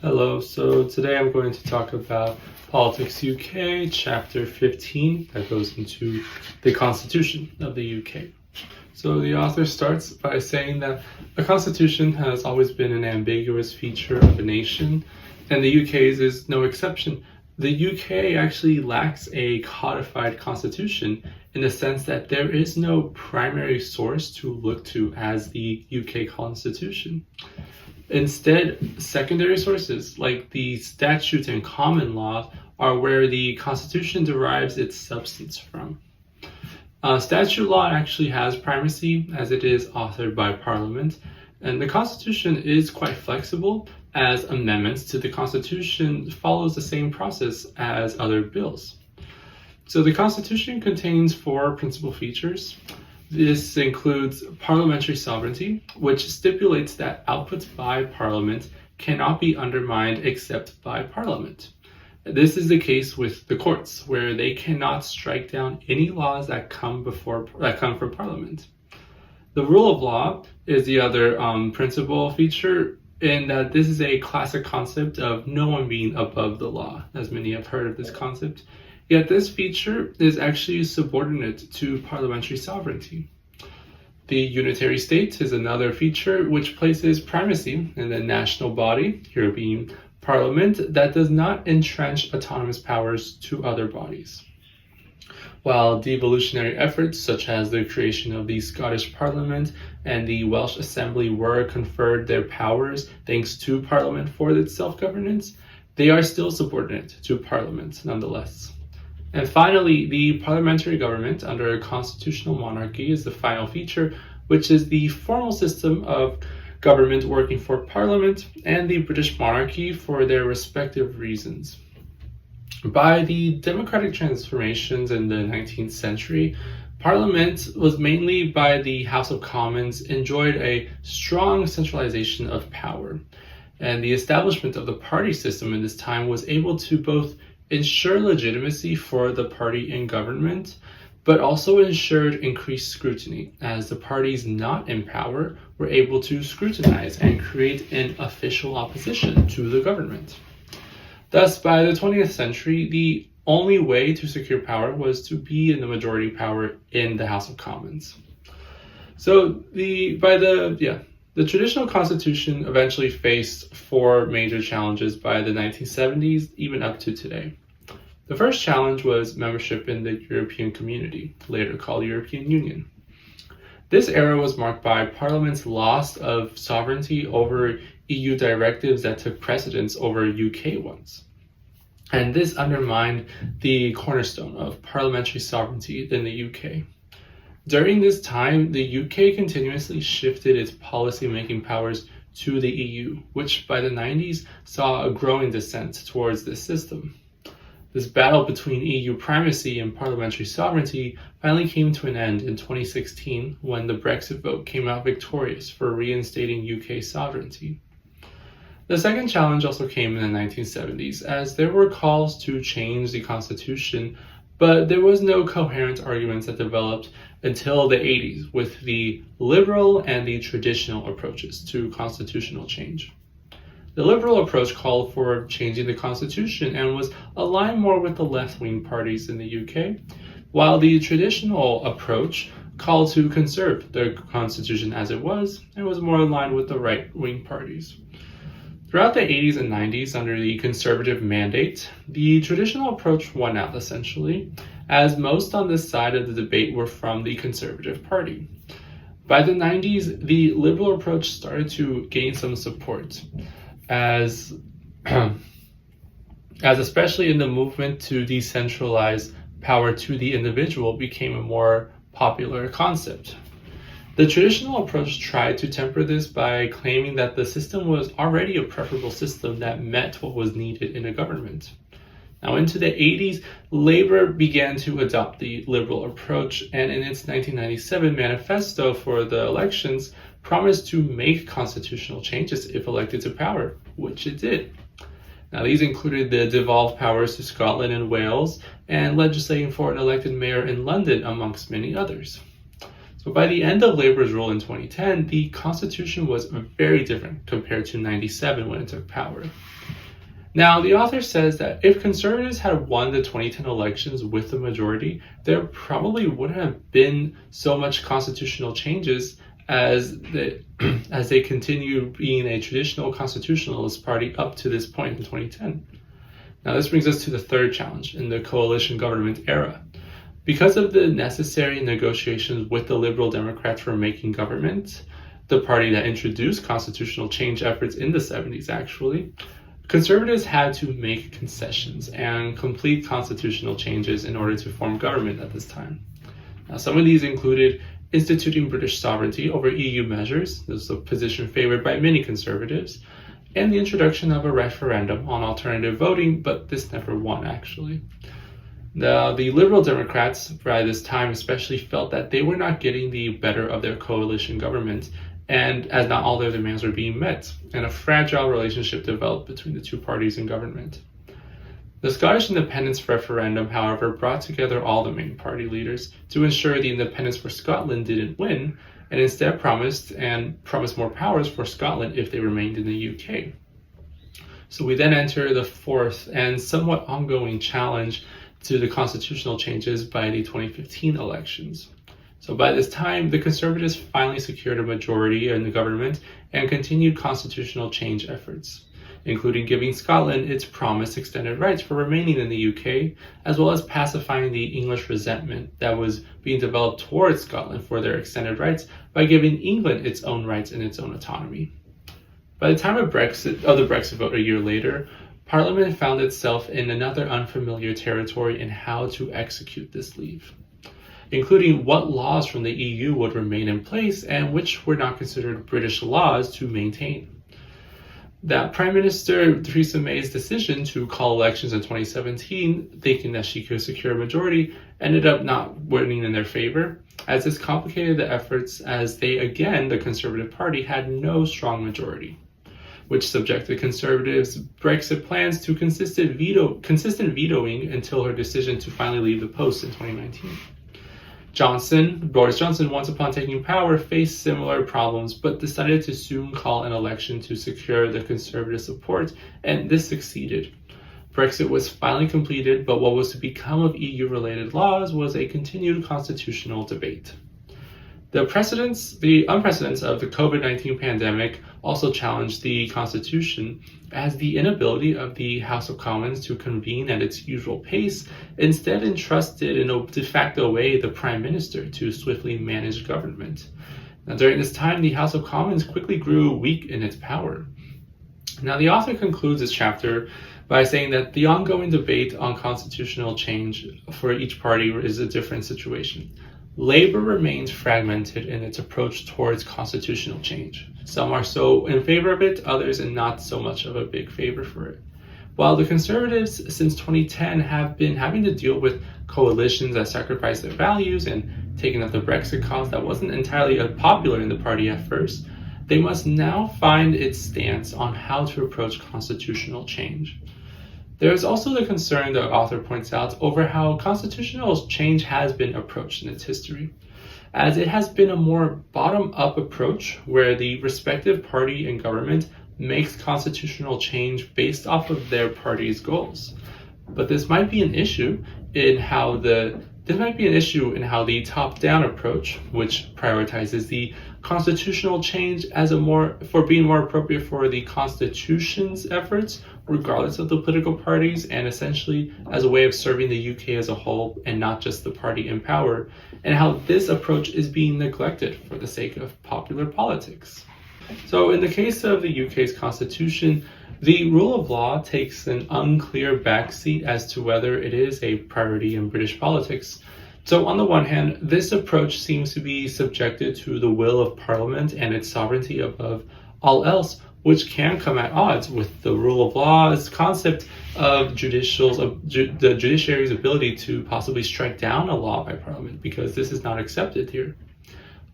Hello, so today I'm going to talk about Politics UK, Chapter 15, that goes into the Constitution of the UK. So the author starts by saying that a constitution has always been an ambiguous feature of a nation, and the UK's is no exception. The UK actually lacks a codified constitution in the sense that there is no primary source to look to as the UK constitution. Instead, secondary sources like the statutes and common law are where the Constitution derives its substance from. Statute law actually has primacy as it is authored by Parliament, and the Constitution is quite flexible as amendments to the Constitution follows the same process as other bills. So the Constitution contains four principal features. This includes parliamentary sovereignty, which stipulates that outputs by Parliament cannot be undermined except by Parliament. This is the case with the courts, where they cannot strike down any laws that come from Parliament. The rule of law is the other principal feature, in that this is a classic concept of no one being above the law, as many have heard of this concept. Yet this feature is actually subordinate to parliamentary sovereignty. The unitary state is another feature which places primacy in the national body, here being Parliament, that does not entrench autonomous powers to other bodies. While devolutionary efforts such as the creation of the Scottish Parliament and the Welsh Assembly were conferred their powers thanks to Parliament for its self-governance, they are still subordinate to Parliament nonetheless. And finally, the parliamentary government under a constitutional monarchy is the final feature, which is the formal system of government working for Parliament and the British monarchy for their respective reasons. By the democratic transformations in the 19th century, Parliament was mainly by the House of Commons enjoyed a strong centralization of power. And the establishment of the party system in this time was able to both ensure legitimacy for the party in government, but also ensured increased scrutiny, as the parties not in power were able to scrutinize and create an official opposition to the government. Thus, by the 20th century, the only way to secure power was to be in the majority power in the House of Commons. So the traditional constitution eventually faced four major challenges by the 1970s, even up to today. The first challenge was membership in the European Community, later called European Union. This era was marked by Parliament's loss of sovereignty over EU directives that took precedence over UK ones. And this undermined the cornerstone of parliamentary sovereignty in the UK. During this time, the UK continuously shifted its policy-making powers to the EU, which by the 90s saw a growing descent towards this system. This battle between EU primacy and parliamentary sovereignty finally came to an end in 2016 when the Brexit vote came out victorious for reinstating UK sovereignty. The second challenge also came in the 1970s, as there were calls to change the constitution, but there was no coherent arguments that developed until the 80s with the liberal and the traditional approaches to constitutional change. The liberal approach called for changing the constitution and was aligned more with the left-wing parties in the UK, while the traditional approach called to conserve the constitution as it was and was more aligned with the right-wing parties. Throughout the 80s and 90s, under the conservative mandate, the traditional approach won out essentially, as most on this side of the debate were from the Conservative Party. By the 90s, the liberal approach started to gain some support, as especially in the movement to decentralize power to the individual became a more popular concept. The traditional approach tried to temper this by claiming that the system was already a preferable system that met what was needed in a government. Now, into the 80s, Labour began to adopt the liberal approach, and in its 1997 manifesto for the elections, promised to make constitutional changes if elected to power, which it did. Now, these included the devolved powers to Scotland and Wales, and legislating for an elected mayor in London, amongst many others. So by the end of Labour's rule in 2010, the Constitution was very different compared to 97 when it took power. Now, the author says that if conservatives had won the 2010 elections with the majority, there probably wouldn't have been so much constitutional changes as they continue being a traditional constitutionalist party up to this point in 2010. Now, this brings us to the third challenge in the coalition government era. Because of the necessary negotiations with the Liberal Democrats for making government, the party that introduced constitutional change efforts in the 70s actually, conservatives had to make concessions and complete constitutional changes in order to form government at this time. Now, some of these included instituting British sovereignty over EU measures, this is a position favored by many conservatives, and the introduction of a referendum on alternative voting, but this never won actually. The Liberal Democrats by this time especially felt that they were not getting the better of their coalition government, and as not all their demands were being met, and a fragile relationship developed between the two parties in government. The Scottish independence referendum, however, brought together all the main party leaders to ensure the independence for Scotland didn't win, and instead promised more powers for Scotland if they remained in the UK. So we then enter the fourth and somewhat ongoing challenge to the constitutional changes by the 2015 elections. So by this time, the Conservatives finally secured a majority in the government and continued constitutional change efforts, including giving Scotland its promised extended rights for remaining in the UK, as well as pacifying the English resentment that was being developed towards Scotland for their extended rights by giving England its own rights and its own autonomy. By the time of the Brexit vote a year later, Parliament found itself in another unfamiliar territory in how to execute this leave, including what laws from the EU would remain in place and which were not considered British laws to maintain. That Prime Minister Theresa May's decision to call elections in 2017, thinking that she could secure a majority, ended up not winning in their favor, as this complicated the efforts as they, again, the Conservative Party, had no strong majority, which subjected Conservatives' Brexit plans to consistent vetoing until her decision to finally leave the post in 2019. Boris Johnson, once upon taking power, faced similar problems, but decided to soon call an election to secure the Conservative support, and this succeeded. Brexit was finally completed, but what was to become of EU-related laws was a continued constitutional debate. The unprecedented of the COVID-19 pandemic also challenged the Constitution, as the inability of the House of Commons to convene at its usual pace instead entrusted in a de facto way the Prime Minister to swiftly manage government. Now, during this time, the House of Commons quickly grew weak in its power. Now, the author concludes this chapter by saying that the ongoing debate on constitutional change for each party is a different situation. Labour remains fragmented in its approach towards constitutional change. Some are so in favor of it, others are not so much of a big favor for it. While the Conservatives since 2010 have been having to deal with coalitions that sacrifice their values and taking up the Brexit cause that wasn't entirely popular in the party at first, they must now find its stance on how to approach constitutional change. There is also the concern, the author points out, over how constitutional change has been approached in its history, as it has been a more bottom-up approach where the respective party and government makes constitutional change based off of their party's goals. But this might be an issue in how the top-down approach, which prioritizes the constitutional change as being more appropriate for the Constitution's efforts, regardless of the political parties, and essentially as a way of serving the UK as a whole and not just the party in power, and how this approach is being neglected for the sake of popular politics. So in the case of the UK's constitution, the rule of law takes an unclear backseat as to whether it is a priority in British politics. So on the one hand, this approach seems to be subjected to the will of Parliament and its sovereignty above all else, which can come at odds with the rule of law's concept of the judiciary's ability to possibly strike down a law by Parliament, because this is not accepted here.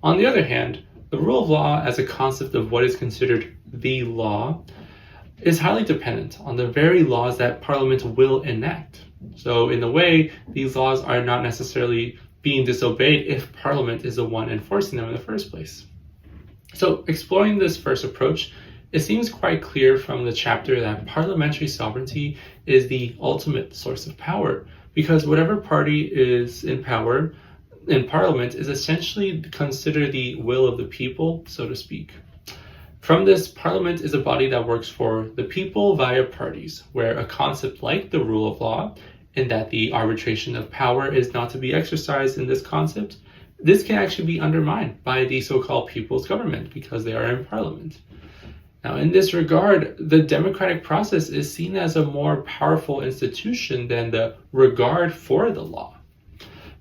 On the other hand, the rule of law as a concept of what is considered the law is highly dependent on the very laws that Parliament will enact. So in a way, these laws are not necessarily being disobeyed if Parliament is the one enforcing them in the first place. So exploring this first approach, it seems quite clear from the chapter that parliamentary sovereignty is the ultimate source of power, because whatever party is in power in parliament is essentially considered the will of the people, so to speak. From this, parliament is a body that works for the people via parties, where a concept like the rule of law, in that the arbitration of power is not to be exercised in this concept, this can actually be undermined by the so-called people's government because they are in parliament. Now, in this regard, the democratic process is seen as a more powerful institution than the regard for the law.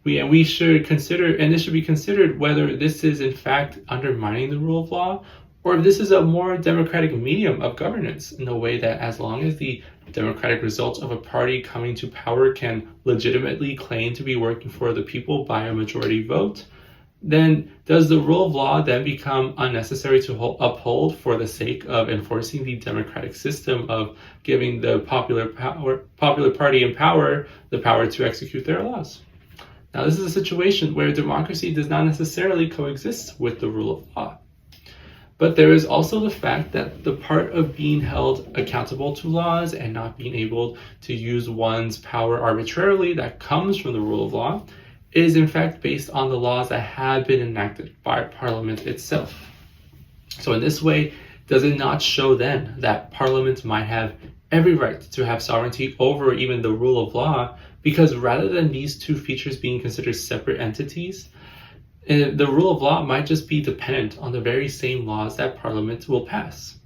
We should consider, and this should be considered, whether this is in fact undermining the rule of law, or if this is a more democratic medium of governance, in the way that as long as the democratic results of a party coming to power can legitimately claim to be working for the people by a majority vote, then does the rule of law then become unnecessary to uphold for the sake of enforcing the democratic system of giving the popular party in power the power to execute their laws? Now, this is a situation where democracy does not necessarily coexist with the rule of law. But there is also the fact that the part of being held accountable to laws and not being able to use one's power arbitrarily that comes from the rule of law is in fact based on the laws that have been enacted by Parliament itself. So in this way, does it not show then that Parliament might have every right to have sovereignty over even the rule of law, because rather than these two features being considered separate entities, the rule of law might just be dependent on the very same laws that Parliament will pass.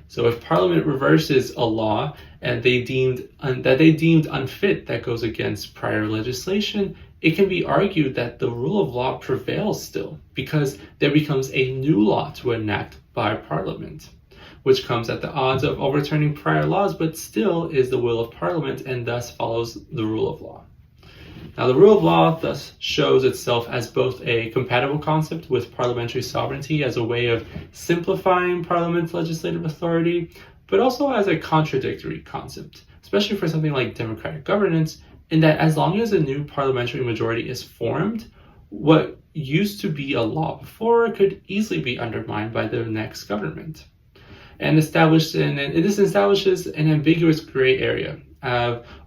So if Parliament reverses a law and they deemed unfit that goes against prior legislation, it can be argued that the rule of law prevails still, because there becomes a new law to enact by Parliament, which comes at the odds of overturning prior laws, but still is the will of Parliament and thus follows the rule of law. Now, the rule of law thus shows itself as both a compatible concept with parliamentary sovereignty as a way of simplifying Parliament's legislative authority, but also as a contradictory concept, especially for something like democratic governance, in that as long as a new parliamentary majority is formed, what used to be a law before could easily be undermined by the next government. And this establishes an ambiguous gray area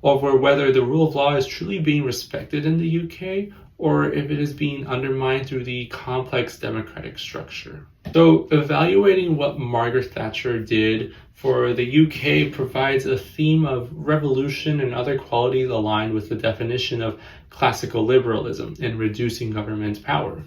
over whether the rule of law is truly being respected in the UK or if it is being undermined through the complex democratic structure. So evaluating what Margaret Thatcher did for the UK provides a theme of revolution and other qualities aligned with the definition of classical liberalism in reducing government power.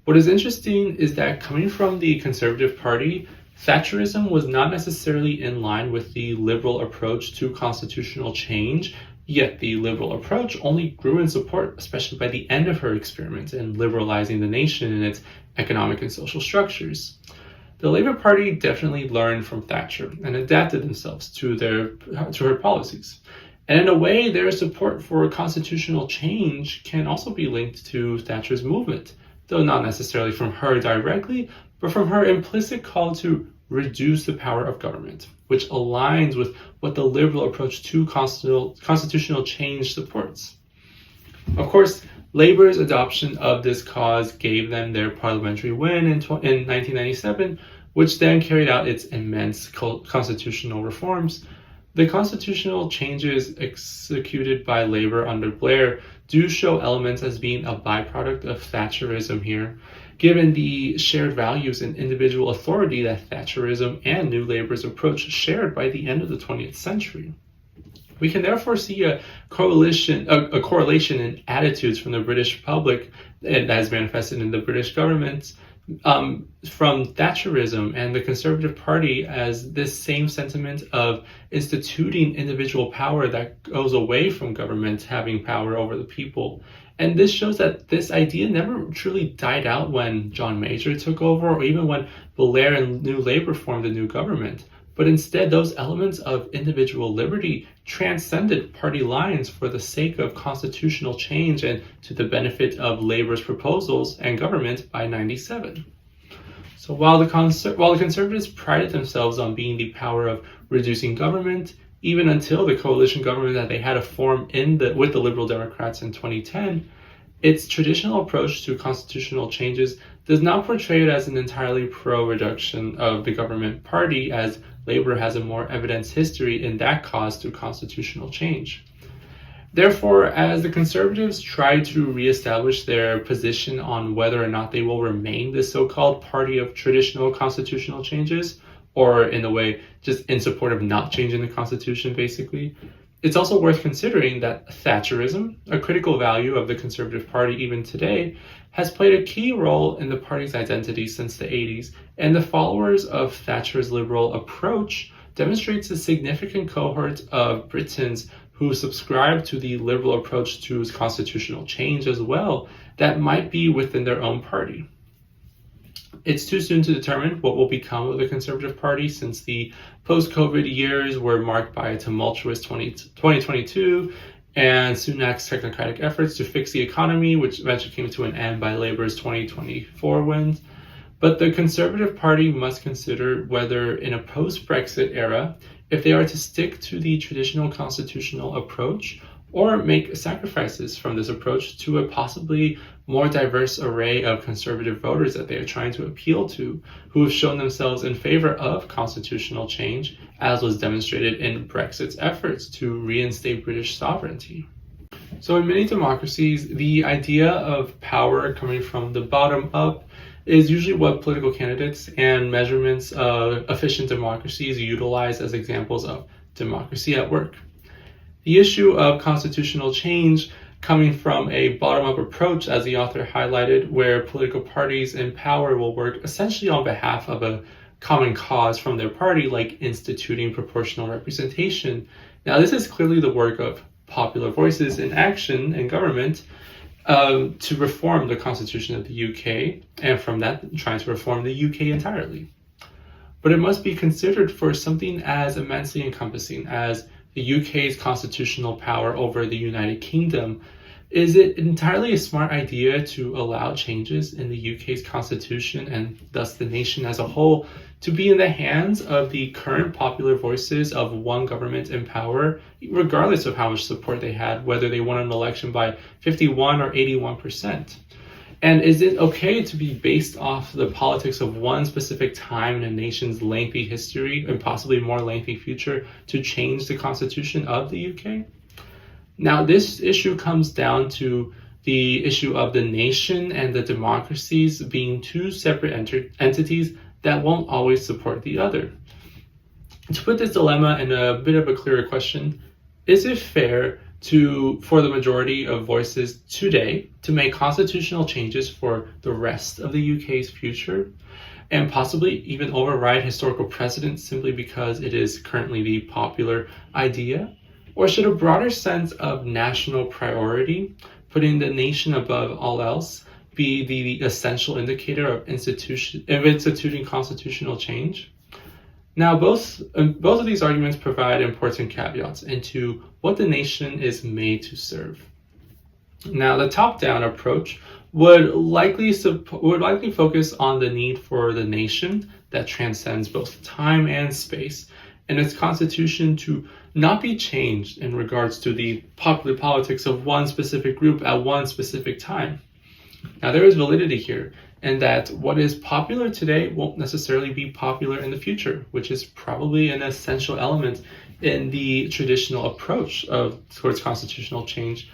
What is interesting is that coming from the Conservative Party, Thatcherism was not necessarily in line with the liberal approach to constitutional change, yet the liberal approach only grew in support, especially by the end of her experiment in liberalizing the nation and its economic and social structures. The Labour Party definitely learned from Thatcher and adapted themselves to her policies. And in a way, their support for constitutional change can also be linked to Thatcher's movement, though not necessarily from her directly, but from her implicit call to reduce the power of government, which aligns with what the liberal approach to constitutional change supports. Of course, Labour's adoption of this cause gave them their parliamentary win in 1997, which then carried out its immense constitutional reforms. The constitutional changes executed by Labour under Blair do show elements as being a byproduct of Thatcherism here, given the shared values and individual authority that Thatcherism and New Labour's approach shared by the end of the 20th century. We can therefore see a correlation in attitudes from the British public that has manifested in the British government from Thatcherism and the Conservative Party as this same sentiment of instituting individual power that goes away from government having power over the people. And this shows that this idea never truly died out when John Major took over or even when Blair and New Labour formed a new government. But instead, those elements of individual liberty transcended party lines for the sake of constitutional change and to the benefit of Labour's proposals and government by 97. So while the Conservatives prided themselves on being the power of reducing government, even until the coalition government that they had to form with the Liberal Democrats in 2010, its traditional approach to constitutional changes does not portray it as an entirely pro-reduction of the government party, as Labour has a more evidence history in that cause through constitutional change. Therefore, as the Conservatives try to reestablish their position on whether or not they will remain the so-called party of traditional constitutional changes, or in a way, just in support of not changing the Constitution, basically, it's also worth considering that Thatcherism, a critical value of the Conservative Party even today, has played a key role in the party's identity since the 80s, and the followers of Thatcher's liberal approach demonstrates a significant cohort of Britons who subscribe to the liberal approach to constitutional change as well that might be within their own party. It's too soon to determine what will become of the Conservative Party, since the post-COVID years were marked by a tumultuous 2022 and Sunak's technocratic efforts to fix the economy, which eventually came to an end by Labour's 2024 wins. But the Conservative Party must consider whether, in a post-Brexit era, if they are to stick to the traditional constitutional approach or make sacrifices from this approach to a possibly more diverse array of conservative voters that they are trying to appeal to, who have shown themselves in favor of constitutional change, as was demonstrated in Brexit's efforts to reinstate British sovereignty. So in many democracies, the idea of power coming from the bottom up is usually what political candidates and measurements of efficient democracies utilize as examples of democracy at work. The issue of constitutional change coming from a bottom-up approach, as the author highlighted, where political parties in power will work essentially on behalf of a common cause from their party, like instituting proportional representation. Now, this is clearly the work of popular voices in action in government to reform the constitution of the UK, and from that, trying to reform the UK entirely. But it must be considered for something as immensely encompassing as the UK's constitutional power over the United Kingdom. Is it entirely a smart idea to allow changes in the UK's constitution, and thus the nation as a whole, to be in the hands of the current popular voices of one government in power, regardless of how much support they had, whether they won an election by 51 or 81%? And is it okay to be based off the politics of one specific time in a nation's lengthy history and possibly more lengthy future to change the constitution of the UK? Now, this issue comes down to the issue of the nation and the democracies being two separate entities that won't always support the other. To put this dilemma in a bit of a clearer question, is it fair for the majority of voices today to make constitutional changes for the rest of the UK's future, and possibly even override historical precedent simply because it is currently the popular idea? Or should a broader sense of national priority, putting the nation above all else, be the essential indicator of instituting constitutional change? Now, both of these arguments provide important caveats into what the nation is made to serve. Now, the top-down approach would likely focus on the need for the nation that transcends both time and space, and its constitution to not be changed in regards to the popular politics of one specific group at one specific time. Now, there is validity here, and that what is popular today won't necessarily be popular in the future, which is probably an essential element in the traditional approach towards constitutional change,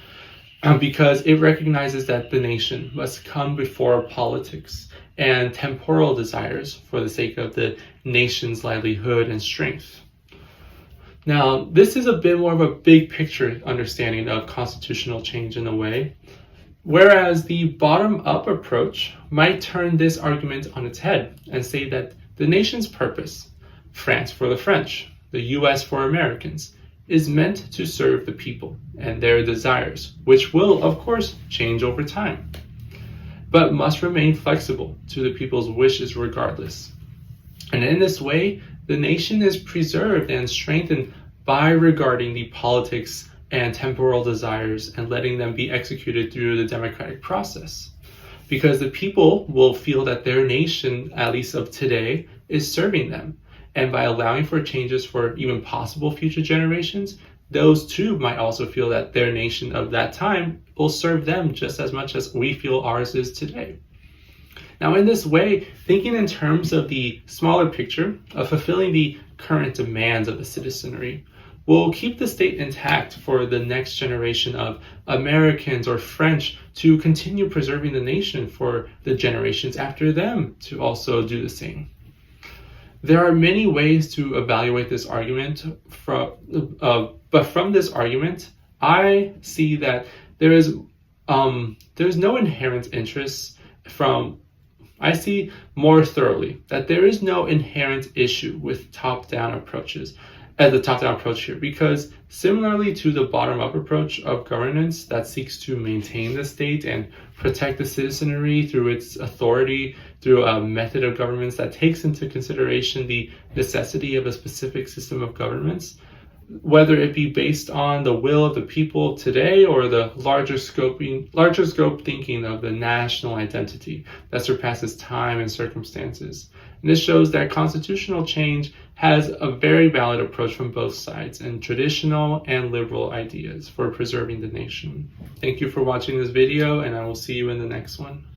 because it recognizes that the nation must come before politics and temporal desires for the sake of the nation's livelihood and strength. Now, this is a bit more of a big picture understanding of constitutional change in a way, whereas the bottom-up approach might turn this argument on its head and say that the nation's purpose, France for the French, the US for Americans, is meant to serve the people and their desires, which will, of course, change over time, but must remain flexible to the people's wishes regardless. And in this way, the nation is preserved and strengthened by regarding the politics and temporal desires and letting them be executed through the democratic process. Because the people will feel that their nation, at least of today, is serving them. And by allowing for changes for even possible future generations, those too might also feel that their nation of that time will serve them just as much as we feel ours is today. Now, in this way, thinking in terms of the smaller picture of fulfilling the current demands of the citizenry will keep the state intact for the next generation of Americans or French to continue preserving the nation for the generations after them to also do the same. There are many ways to evaluate this argument, but from this argument, I see that there's no inherent interest I see more thoroughly that there is no inherent issue with top-down approaches as the top-down approach here, because similarly to the bottom-up approach of governance that seeks to maintain the state and protect the citizenry through its authority, through a method of governance that takes into consideration the necessity of a specific system of governments, whether it be based on the will of the people today or the larger scope thinking of the national identity that surpasses time and circumstances. And this shows that constitutional change has a very valid approach from both sides and traditional and liberal ideas for preserving the nation. Thank you for watching this video, and I will see you in the next one.